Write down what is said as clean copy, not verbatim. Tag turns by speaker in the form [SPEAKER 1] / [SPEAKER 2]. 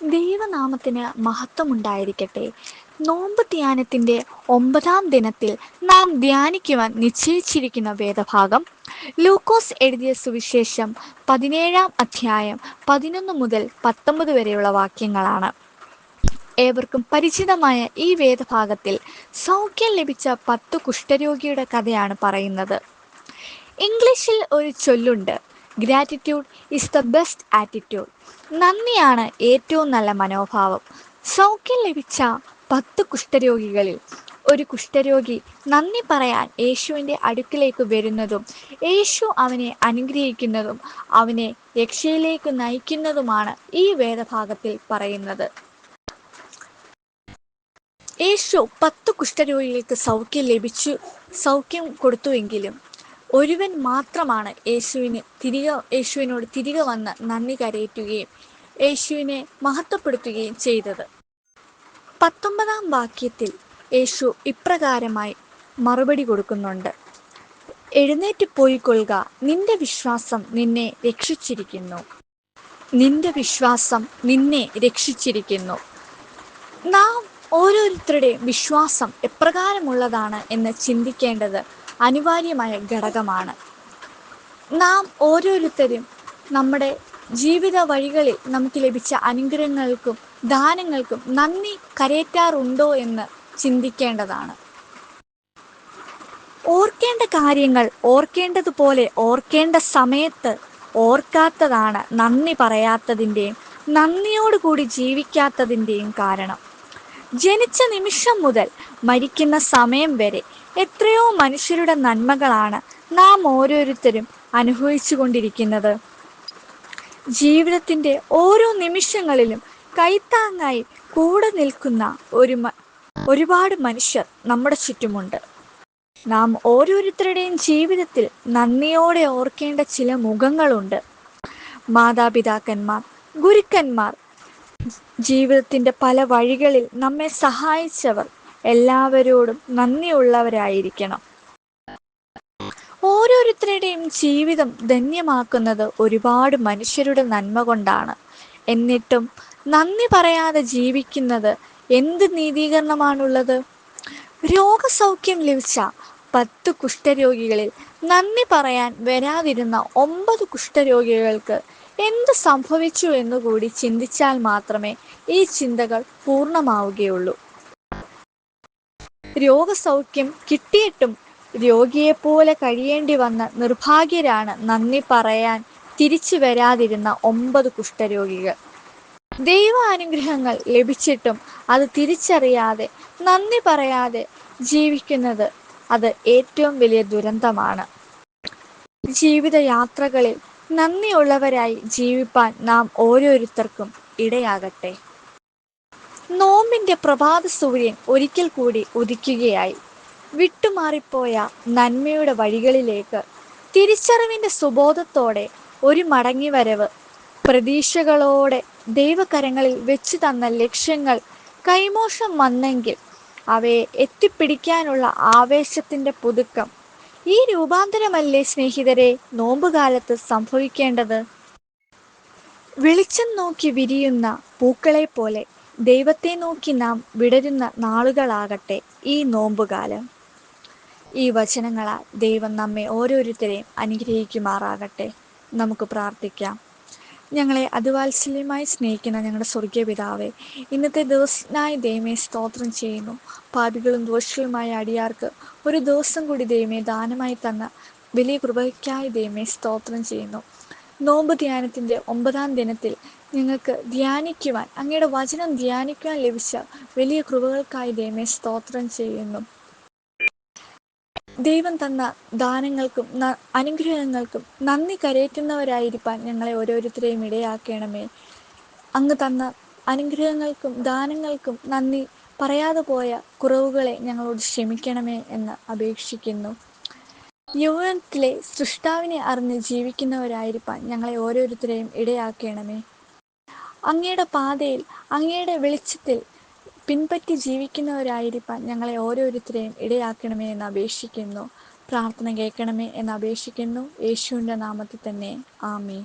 [SPEAKER 1] ദൈവനാമത്തിന് മഹത്വമുണ്ടായിരിക്കട്ടെ. നോമ്പ് ധ്യാനത്തിൻ്റെ 9-ാം ദിനത്തിൽ നാം ധ്യാനിക്കുവാൻ നിശ്ചയിച്ചിരിക്കുന്ന വേദഭാഗം ലൂക്കോസ് എഴുതിയ സുവിശേഷം 17-ാം അധ്യായം 11 മുതൽ 19 വരെയുള്ള വാക്യങ്ങളാണ്. ഏവർക്കും പരിചിതമായ ഈ വേദഭാഗത്തിൽ സൗഖ്യം ലഭിച്ച 10 കുഷ്ഠരോഗിയുടെ കഥയാണ് പറയുന്നത്. ഇംഗ്ലീഷിൽ ഒരു ചൊല്ലുണ്ട്, gratitude is the best attitude. നന്ദിയാണ് ഏറ്റവും നല്ല മനോഭാവം. സൗഖ്യം ലഭിച്ച 10 കുഷ്ഠരോഗികളിൽ ഒരു കുഷ്ഠരോഗി നന്ദി പറയാൻ യേശുവിൻ്റെ അടുക്കിലേക്ക് വരുന്നതും യേശു അവനെ അനുഗ്രഹിക്കുന്നതും അവനെ രക്ഷയിലേക്ക് നയിക്കുന്നതുമാണ് ഈ വേദഭാഗത്തിൽ പറയുന്നത്. യേശു 10 കുഷ്ഠരോഗികൾക്ക് സൗഖ്യം കൊടുത്തുവെങ്കിലും ഒരുവൻ മാത്രമാണ് യേശുവിനോട് തിരികെ വന്ന് നന്ദി കരയറ്റുകയും യേശുവിനെ മഹത്വപ്പെടുത്തുകയും ചെയ്തത്. 19-ാം വാക്യത്തിൽ യേശു ഇപ്രകാരമായി മറുപടി കൊടുക്കുന്നുണ്ട്: എഴുന്നേറ്റ് പോയിക്കൊള്ളുക, നിന്റെ വിശ്വാസം നിന്നെ രക്ഷിച്ചിരിക്കുന്നു. നിന്റെ വിശ്വാസം നിന്നെ രക്ഷിച്ചിരിക്കുന്നു. നാം ഓരോരുത്തരുടെയും വിശ്വാസം എപ്രകാരമുള്ളതാണ് എന്ന് ചിന്തിക്കേണ്ടത് അനിവാര്യമായ ഘടകമാണ്. നാം ഓരോരുത്തരും നമ്മുടെ ജീവിത വഴികളിൽ നമുക്ക് ലഭിച്ച അനുഗ്രഹങ്ങൾക്കും ദാനങ്ങൾക്കും നന്ദി കരയറ്റാറുണ്ടോ എന്ന് ചിന്തിക്കേണ്ടതാണ്. ഓർക്കേണ്ട കാര്യങ്ങൾ ഓർക്കേണ്ടതുപോലെ ഓർക്കേണ്ട സമയത്ത് ഓർക്കാത്തതാണ് നന്ദി പറയാത്തതിൻ്റെയും നന്ദിയോടുകൂടി ജീവിക്കാത്തതിൻ്റെയും കാരണം. ജനിച്ച നിമിഷം മുതൽ മരിക്കുന്ന സമയം വരെ എത്രയോ മനുഷ്യരുടെ നന്മകളാണ് നാം ഓരോരുത്തരും അനുഭവിച്ചു കൊണ്ടിരിക്കുന്നത്. ജീവിതത്തിൻ്റെ ഓരോ നിമിഷങ്ങളിലും കൈത്താങ്ങായി കൂടെ നിൽക്കുന്ന ഒരുപാട് മനുഷ്യർ നമ്മുടെ ചുറ്റുമുണ്ട്. നാം ഓരോരുത്തരുടെയും ജീവിതത്തിൽ നന്ദിയോടെ ഓർക്കേണ്ട ചില മുഖങ്ങളുണ്ട്. മാതാപിതാക്കന്മാർ, ഗുരുക്കന്മാർ, ജീവിതത്തിൻ്റെ പല വഴികളിൽ നമ്മെ സഹായിച്ചവർ എല്ലാവരോടും നന്ദിയുള്ളവരായിരിക്കണം. ഓരോരുത്തരുടെയും ജീവിതം ധന്യമാക്കുന്നത് ഒരുപാട് മനുഷ്യരുടെ നന്മ കൊണ്ടാണ്. എന്നിട്ടും നന്ദി പറയാതെ ജീവിക്കുന്നത് എന്ത് നീതീകരണമാണുള്ളത്? രോഗസൗഖ്യം ലഭിച്ച 10 കുഷ്ഠരോഗികളിൽ നന്ദി പറയാൻ വരാതിരുന്ന 9 കുഷ്ഠരോഗികൾക്ക് എന്ത് സംഭവിച്ചു എന്നുകൂടി ചിന്തിച്ചാൽ മാത്രമേ ഈ ചിന്തകൾ പൂർണ്ണമാവുകയുള്ളൂ. രോഗസൗഖ്യം കിട്ടിയിട്ടും രോഗിയെപ്പോലെ കഴിയേണ്ടി വന്ന നിർഭാഗ്യരാണ് നന്ദി പറയാൻ തിരിച്ചു വരാതിരുന്ന 9 കുഷ്ഠരോഗികൾ. ദൈവാനുഗ്രഹങ്ങൾ ലഭിച്ചിട്ടും അത് തിരിച്ചറിയാതെ നന്ദി പറയാതെ ജീവിക്കുന്നത് അത് ഏറ്റവും വലിയ ദുരന്തമാണ്. ജീവിതയാത്രകളിൽ നന്ദിയുള്ളവരായി ജീവിപ്പാൻ നാം ഓരോരുത്തർക്കും ഇടയാകട്ടെ. നോമ്പിൻ്റെ പ്രഭാത സൂര്യൻ ഒരിക്കൽ കൂടി ഉദിക്കുകയായി. വിട്ടുമാറിപ്പോയ നന്മയുടെ വഴികളിലേക്ക് തിരിച്ചറിവിൻ്റെ സുബോധത്തോടെ ഒരു മടങ്ങിവരവ്, പ്രതീക്ഷകളോടെ ദൈവകരങ്ങളിൽ വെച്ചു തന്ന ലക്ഷ്യങ്ങൾ കൈമോശം വന്നെങ്കിൽ അവയെ എത്തിപ്പിടിക്കാനുള്ള ആവേശത്തിൻ്റെ പുതുക്കം, ഈ രൂപാന്തരമല്ലേ സ്നേഹിതരെ നോമ്പുകാലത്ത് സംഭവിക്കേണ്ടത്? വെളിച്ചം നോക്കി വിരിയുന്ന പൂക്കളെ പോലെ ദൈവത്തെ നോക്കി നാം വിടരുന്ന നാളുകളാകട്ടെ ഈ നോമ്പുകാലം. ഈ വചനങ്ങളാൽ ദൈവം നമ്മെ ഓരോരുത്തരെയും അനുഗ്രഹിക്കുമാറാകട്ടെ. നമുക്ക് പ്രാർത്ഥിക്കാം. ഞങ്ങളെ അതിവാത്സല്യമായി സ്നേഹിക്കുന്ന ഞങ്ങളുടെ സ്വർഗീയ പിതാവേ, ഇന്നത്തെ ദിവസത്തിനായി ദൈവമേ സ്തോത്രം ചെയ്യുന്നു. പാപികളും ദോഷികളുമായ അടിയാർക്ക് ഒരു ദിവസം കൂടി ദൈവമേ ദാനമായി തന്ന വലിയ കൃപയ്ക്കായി ദൈവമേ സ്തോത്രം ചെയ്യുന്നു. നോമ്പ് ധ്യാനത്തിൻ്റെ 9-ാം ദിനത്തിൽ ഞങ്ങൾക്ക് ധ്യാനിക്കുവാൻ, അങ്ങയുടെ വചനം ധ്യാനിക്കുവാൻ ലഭിച്ച വലിയ കൃപകൾക്കായി ദൈവമേ സ്തോത്രം ചെയ്യുന്നു. ദൈവം തന്ന ദാനങ്ങൾക്കും അനുഗ്രഹങ്ങൾക്കും നന്ദി കരയറ്റുന്നവരായിരിക്കാൻ ഞങ്ങളെ ഓരോരുത്തരെയും ഇടയാക്കണമേ. അങ്ങ് തന്ന അനുഗ്രഹങ്ങൾക്കും ദാനങ്ങൾക്കും നന്ദി പറയാതെ പോയ കുറവുകളെ ഞങ്ങളോട് ക്ഷമിക്കണമേ എന്ന് അപേക്ഷിക്കുന്നു. യൗവനത്തിലെ സൃഷ്ടാവിനെ അറിഞ്ഞ് ജീവിക്കുന്നവരായിരിക്കാൻ ഞങ്ങളെ ഓരോരുത്തരെയും ഇടയാക്കണമേ. അങ്ങയുടെ പാതയിൽ അങ്ങയുടെ വെളിച്ചത്തിൽ പിൻപറ്റി ജീവിക്കുന്നവരായിരിക്കാൻ ഞങ്ങളെ ഓരോരുത്തരെയും ഇടയാക്കണമേ എന്ന് അപേക്ഷിക്കുന്നു. പ്രാർത്ഥന കേൾക്കണമേ എന്ന് അപേക്ഷിക്കുന്നു. യേശുവിൻ്റെ നാമത്തിൽ തന്നെ, ആമേൻ.